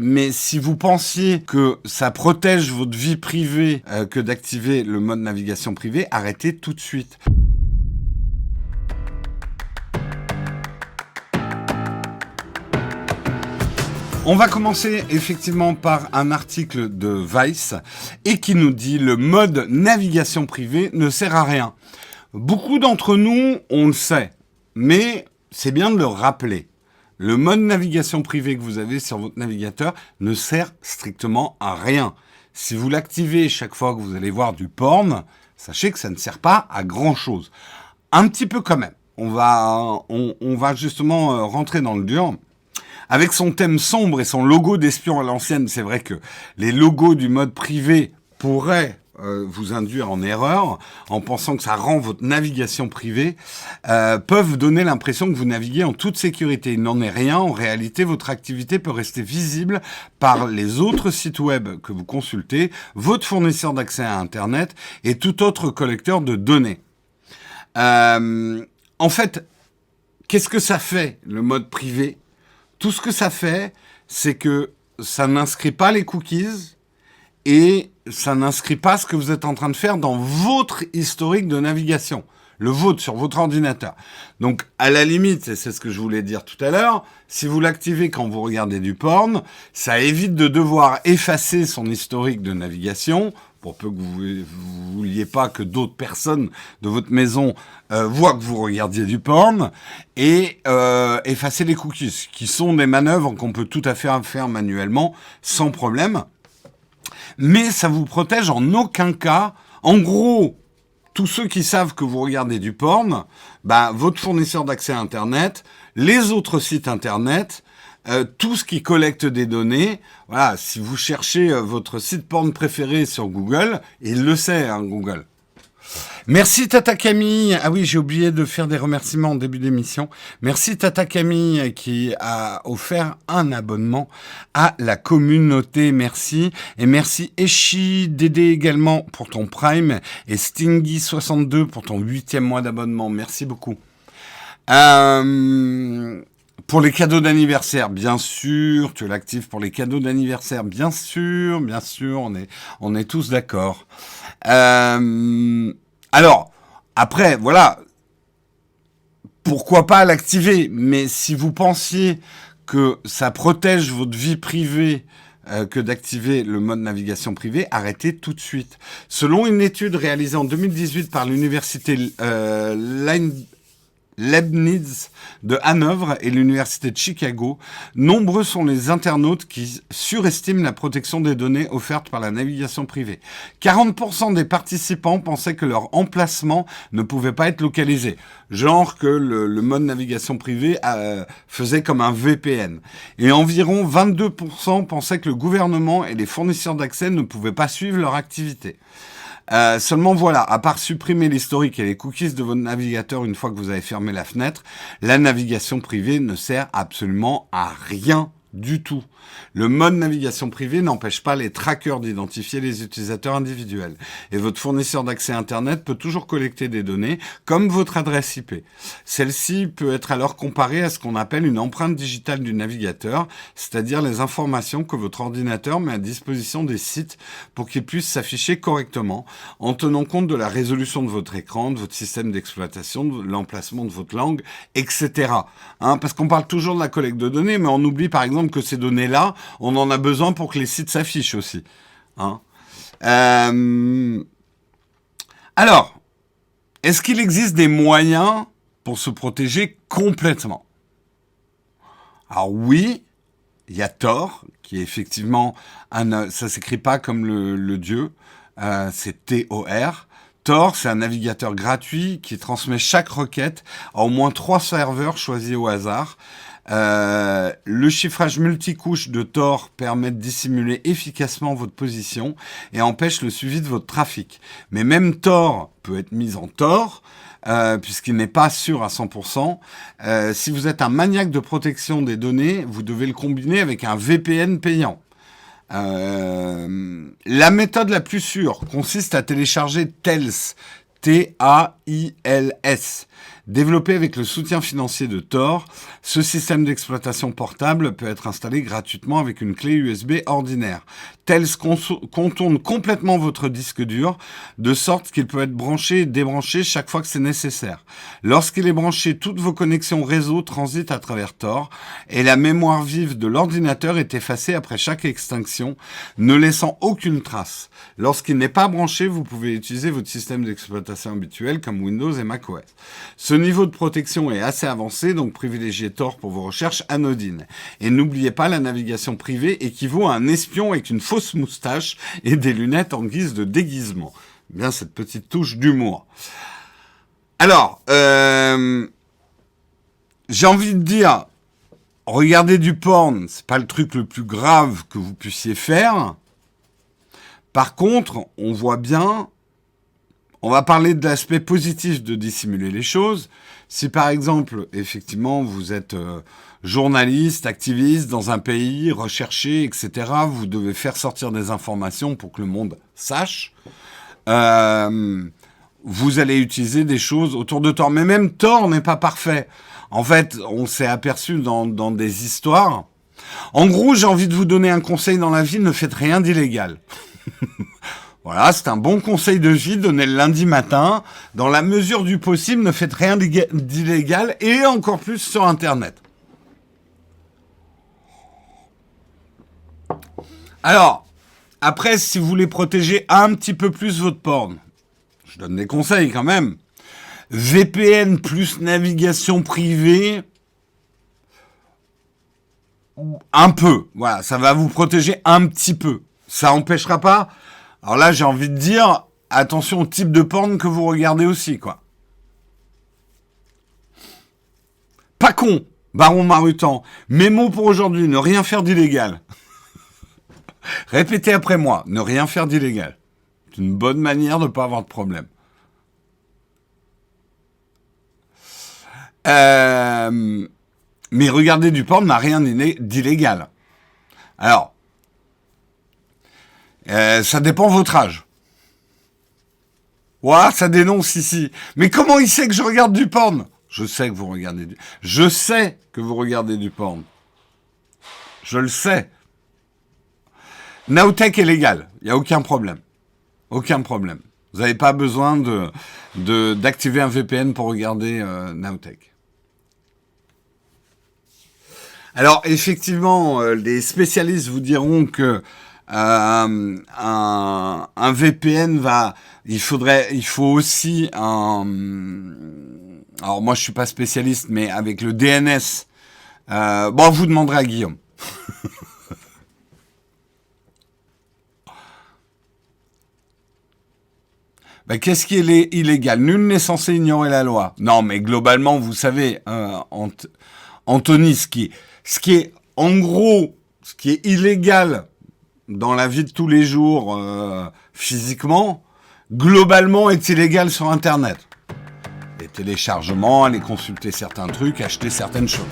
mais si vous pensiez que ça protège votre vie privée que d'activer le mode navigation privée, arrêtez tout de suite. On va commencer effectivement par un article de Vice et qui nous dit « Le mode navigation privée ne sert à rien ». Beaucoup d'entre nous, on le sait, mais c'est bien de le rappeler. Le mode navigation privée que vous avez sur votre navigateur ne sert strictement à rien. Si vous l'activez chaque fois que vous allez voir du porn, sachez que ça ne sert pas à grand-chose. Un petit peu quand même. On va justement rentrer dans le dur. Avec son thème sombre et son logo d'espion à l'ancienne, c'est vrai que les logos du mode privé pourraient vous induire en erreur en pensant que ça rend votre navigation privée, peuvent donner l'impression que vous naviguez en toute sécurité. Il n'en est rien. En réalité, votre activité peut rester visible par les autres sites web que vous consultez, votre fournisseur d'accès à Internet et tout autre collecteur de données. En fait, qu'est-ce que ça fait, le mode privé ? Tout ce que ça fait, c'est que ça n'inscrit pas les cookies et ça n'inscrit pas ce que vous êtes en train de faire dans votre historique de navigation, le vôtre sur votre ordinateur. Donc, à la limite, et c'est ce que je voulais dire tout à l'heure, si vous l'activez quand vous regardez du porn, ça évite de devoir effacer son historique de navigation, pour peu que vous vouliez pas que d'autres personnes de votre maison voient que vous regardiez du porn, et effacer les cookies, qui sont des manœuvres qu'on peut tout à fait faire manuellement, sans problème. Mais ça vous protège en aucun cas. En gros, tous ceux qui savent que vous regardez du porn, votre fournisseur d'accès à Internet, les autres sites Internet, tout ce qui collecte des données, voilà, si vous cherchez votre site porn préféré sur Google, il le sait, hein, Google. Merci Tata Camille. Ah oui, j'ai oublié de faire des remerciements en début d'émission. Merci Tata Camille qui a offert un abonnement à la communauté. Merci. Et merci Eshi Dédé également pour ton Prime et Stingy62 pour ton 8e mois d'abonnement. Merci beaucoup. Pour les cadeaux d'anniversaire, bien sûr, tu l'actives pour les cadeaux d'anniversaire, bien sûr, on est tous d'accord. Alors, après, voilà, pourquoi pas l'activer, mais si vous pensiez que ça protège votre vie privée que d'activer le mode navigation privée, arrêtez tout de suite. Selon une étude réalisée en 2018 par l'université Leibniz de Hanovre et l'université de Chicago, nombreux sont les internautes qui surestiment la protection des données offertes par la navigation privée. 40% des participants pensaient que leur emplacement ne pouvait pas être localisé. Genre que le mode navigation privée faisait comme un VPN. Et environ 22% pensaient que le gouvernement et les fournisseurs d'accès ne pouvaient pas suivre leur activité. Seulement voilà, à part supprimer l'historique et les cookies de votre navigateur une fois que vous avez fermé la fenêtre, la navigation privée ne sert absolument à rien du tout. Le mode navigation privée n'empêche pas les trackers d'identifier les utilisateurs individuels. Et votre fournisseur d'accès Internet peut toujours collecter des données, comme votre adresse IP. Celle-ci peut être alors comparée à ce qu'on appelle une empreinte digitale du navigateur, c'est-à-dire les informations que votre ordinateur met à disposition des sites pour qu'ils puissent s'afficher correctement, en tenant compte de la résolution de votre écran, de votre système d'exploitation, de l'emplacement de votre langue, etc. Parce qu'on parle toujours de la collecte de données, mais on oublie par exemple que ces données-là, on en a besoin pour que les sites s'affichent aussi. Alors, est-ce qu'il existe des moyens pour se protéger complètement ? Alors oui, il y a Tor, qui est effectivement ça s'écrit pas comme le dieu, c'est T-O-R. Tor, c'est un navigateur gratuit qui transmet chaque requête à au moins 3 serveurs choisis au hasard. Le chiffrage multicouche de Tor permet de dissimuler efficacement votre position et empêche le suivi de votre trafic. Mais même Tor peut être mis en tort, puisqu'il n'est pas sûr à 100%. Si vous êtes un maniaque de protection des données, vous devez le combiner avec un VPN payant. La méthode la plus sûre consiste à télécharger Tails, T-A-I-L-S, Développé avec le soutien financier de Tor, ce système d'exploitation portable peut être installé gratuitement avec une clé USB ordinaire. Tails contourne complètement votre disque dur, de sorte qu'il peut être branché et débranché chaque fois que c'est nécessaire. Lorsqu'il est branché, toutes vos connexions réseau transitent à travers Tor, et la mémoire vive de l'ordinateur est effacée après chaque extinction, ne laissant aucune trace. Lorsqu'il n'est pas branché, vous pouvez utiliser votre système d'exploitation habituel comme Windows et macOS. Ce niveau de protection est assez avancé, donc privilégiez Tor pour vos recherches anodines. Et n'oubliez pas, la navigation privée équivaut à un espion avec une fausse moustache et des lunettes en guise de déguisement. Bien cette petite touche d'humour. Alors, j'ai envie de dire, regarder du porn, c'est pas le truc le plus grave que vous puissiez faire. Par contre, on voit bien, on va parler de l'aspect positif de dissimuler les choses. Si par exemple, effectivement, vous êtes journaliste, activiste dans un pays, recherché, etc., vous devez faire sortir des informations pour que le monde sache. Vous allez utiliser des choses autour de Tor. Mais même Tor n'est pas parfait. En fait, on s'est aperçu dans des histoires. En gros, j'ai envie de vous donner un conseil dans la vie, ne faites rien d'illégal. Voilà, c'est un bon conseil de vie donné le lundi matin. Dans la mesure du possible, ne faites rien d'illégal et encore plus sur Internet. Alors, après, si vous voulez protéger un petit peu plus votre porn, je donne des conseils quand même. VPN plus navigation privée, un peu. Voilà, ça va vous protéger un petit peu. Ça empêchera pas. Alors là, j'ai envie de dire, attention au type de porn que vous regardez aussi, quoi. Pas con, Baron Marutan. Mes mots pour aujourd'hui, ne rien faire d'illégal. Répétez après moi, ne rien faire d'illégal. C'est une bonne manière de ne pas avoir de problème. Mais regarder du porn n'a rien d'illégal. Alors, ça dépend de votre âge. Ouah, ça dénonce ici. Mais comment il sait que je regarde du porn ? Je sais que vous regardez du porn. Je le sais. Nowtech est légal. Il n'y a aucun problème. Aucun problème. Vous n'avez pas besoin d'activer un VPN pour regarder Nowtech. Alors, effectivement, les spécialistes vous diront que un VPN il faut aussi alors moi je suis pas spécialiste, mais avec le DNS, vous demanderez à Guillaume. Qu'est-ce qui est illégal ? Nul n'est censé ignorer la loi. Non, mais globalement, vous savez, Anthony, ce qui est en gros, ce qui est illégal dans la vie de tous les jours, physiquement, globalement est illégal sur Internet. Les téléchargements, aller consulter certains trucs, acheter certaines choses.